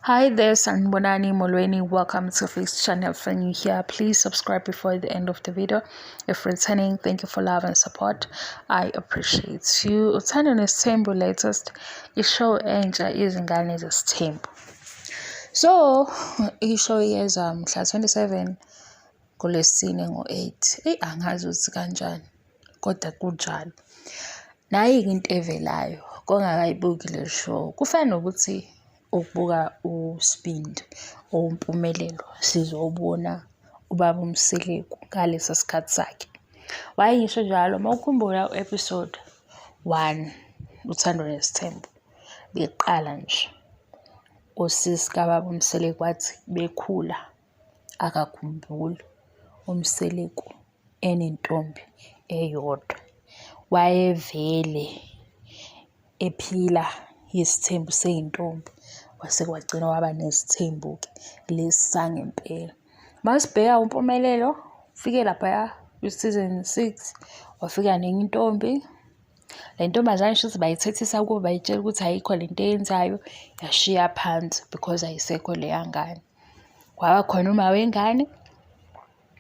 Hi there, Sanbonani Molweni. Welcome to this channel. If you're new here, please subscribe before the end of the video. If returning, thank you for love and support. I appreciate you. Uthando Nes'thembu latest ishow entsha Izingane Zesthembu. So ishow yes mhla 27 kulesine ngo8. Angazi ukuthi kanjani kodwa kunjalo. Nayi into evelayo kongakayibuki le show. Kufana nokuthi ukubuka uSbindi oMpumelelo sizobona ubaba Mseleku ngalesa sikhathi sakhe. Wayisho njalo mawukhumbula episode 1 Uthando Nes'thembu beqala nje osisi kababa Mseleku wathi bekhula akakhumbuli uMseleku enentombi eyodwa wayevele ephila isithembu seyintombi wase kwagcina waba nesithembu ke lesanga impela. Masibheka uMpumelelo ufike lapha season 6 wafika nenye intombi. Le ntombazane shothi bayithethisa kubo bayitshela ukuthi ayikho lento eyenzayo yashiya phansi because ayisekho leya ngane. Kwaba khona uma wengane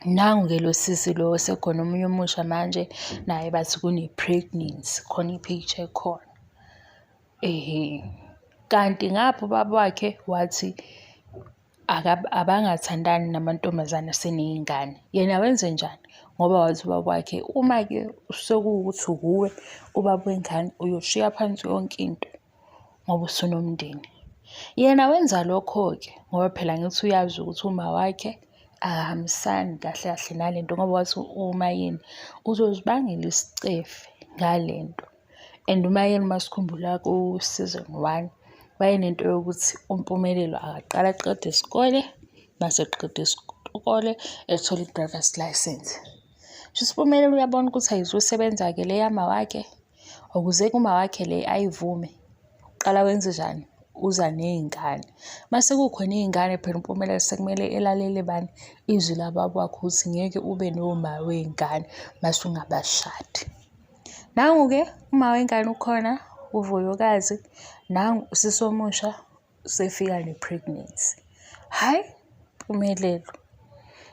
nangu ke lo sisi lo sekhona omunye umusha manje naye bathi kune pregnancy khona ipicture khona. Kanti ngapho baba wakhe wathi abangathandani namantombazane aseneyingane. Yena wenze njani? Ngoba wathi baba wakhe uma ke sekuwukuthi ukuwe ubaba wengane uyoshiya phansi yonke into ngoba usunomndeni. Yena wenza lokho ke ngoba phela ngithi uyazi ukuthi uma wakhe ahambisani kahle kahle nalento ngoba wathi uma yini uzozibangela isicefe ngalento. And uma yena masikhumbula ku season 1 wayenento yokuthi uMpumelelo akaqala aqede isikole mase eqede isikole ethola i-driver's license. UMpumelelo uyabona ukuthi ayizosebenza ke le yama wakhe ukuze kuma wakhe le ayivume qala wenze njani uza nezingane. Mase kukhona izingane phela uMpumelelo sekumele elalele bani izwi lababa wakhe ukuthi ngeke ube noma wengane mase ungabashadi. Nangu ke uma wengane ukhona uVuyokazi nangu usisomusha sefika nepregnancy. Hayi Mpumelelo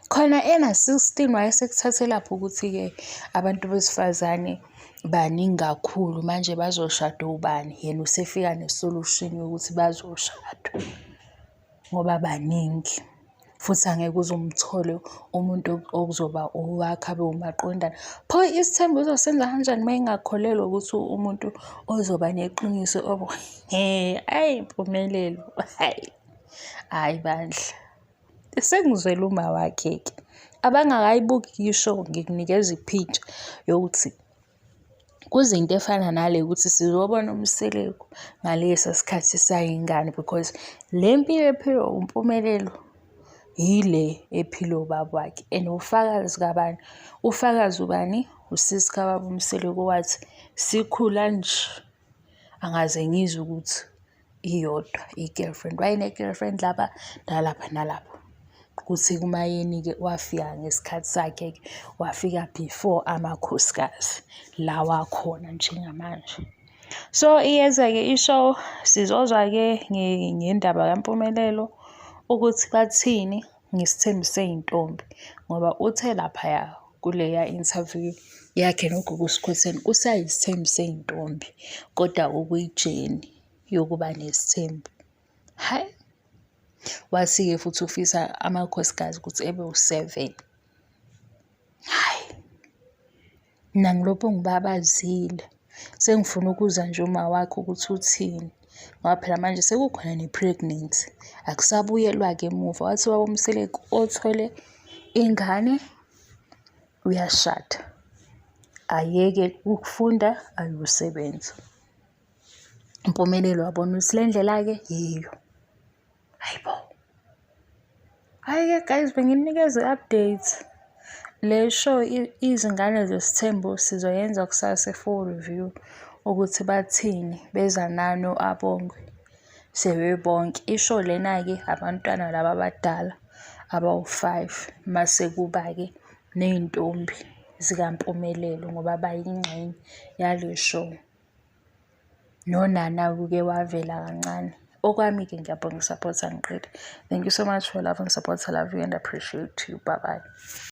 khona ena 16 wayesekuthathe lapho ukuthi ke abantu besifazane baningi kakhulu manje bazoshada ubani. Yena usefika nesolution yokuthi bazoshada ngoba baningi futhi angeke uzomthole umuntu okuzoba owakhe abe umaqondana. Pho isithembu uzosenza kanjani mayengakholelwa ukuthi umuntu ozoba neqiniso hayi Mpumelelo hayi bandla sengizwela uma wakhe ke abangakayibuki ishow ngikunikeza ipicture yokuthi kuzinto efana nale ukuthi sizobona uMseleku ngalesa sikhathi sayingane because le mpilo ephilwa uMpumelelo yile ephilwa ubaba wakhe. And ufakazi kabani? Ufakazi ubani? Usisi kababa Mseleku wathi sikhula nje angaze ngizwe ukuthi iyodwa i-girlfriend wayene-girlfriend lapha nalapha nalapha kuthi kuma yeni ke wafika ngesikhathi sakhe ke wafika before amakhosikazi lawa khona njengamanje. So iyeza ke ishow sizozwa ke ngendaba kaMpumelelo ukuthi bathini ngesithembu seyintombi ngoba uthe lapha kuleya interview yakhe noGugu Skhosana kusayisithembu seyintombi kodwa ukuyijeni yokuba nesithembu. Hayi wathi ke futhi ufisa amakhosikazi ukuthi ebe u7. Hayi mina ngilopho ngibabazile sengifuna ukuza nje uma wakhe ukuthi uthini ngoba phela manje sekukhona nepregnancy akusabuyelwa ke emuva. Wathi baba uMseleku othole ingane uyashada ayeke ukufunda ayosebenza. Mpumelelo wabona ukuthi le ndlela ke yiyo. Hayibo. Hayi ke guys benginikeza i-update. Le show Izingane Zesthembu sizoyenza kusasa full review ukuthi bathini beza nani abongwe sebebonke. Ishow lena ke abantwana laba abadala abawu5 mase kuba ke nezintombi zikaMpumelelo ngoba bayingxenye yale show. Nonana ke wavela kancane okwami-ke ngiyabonga support angiqedi. Thank you so much for your love and support. I love you and appreciate you. Bye bye.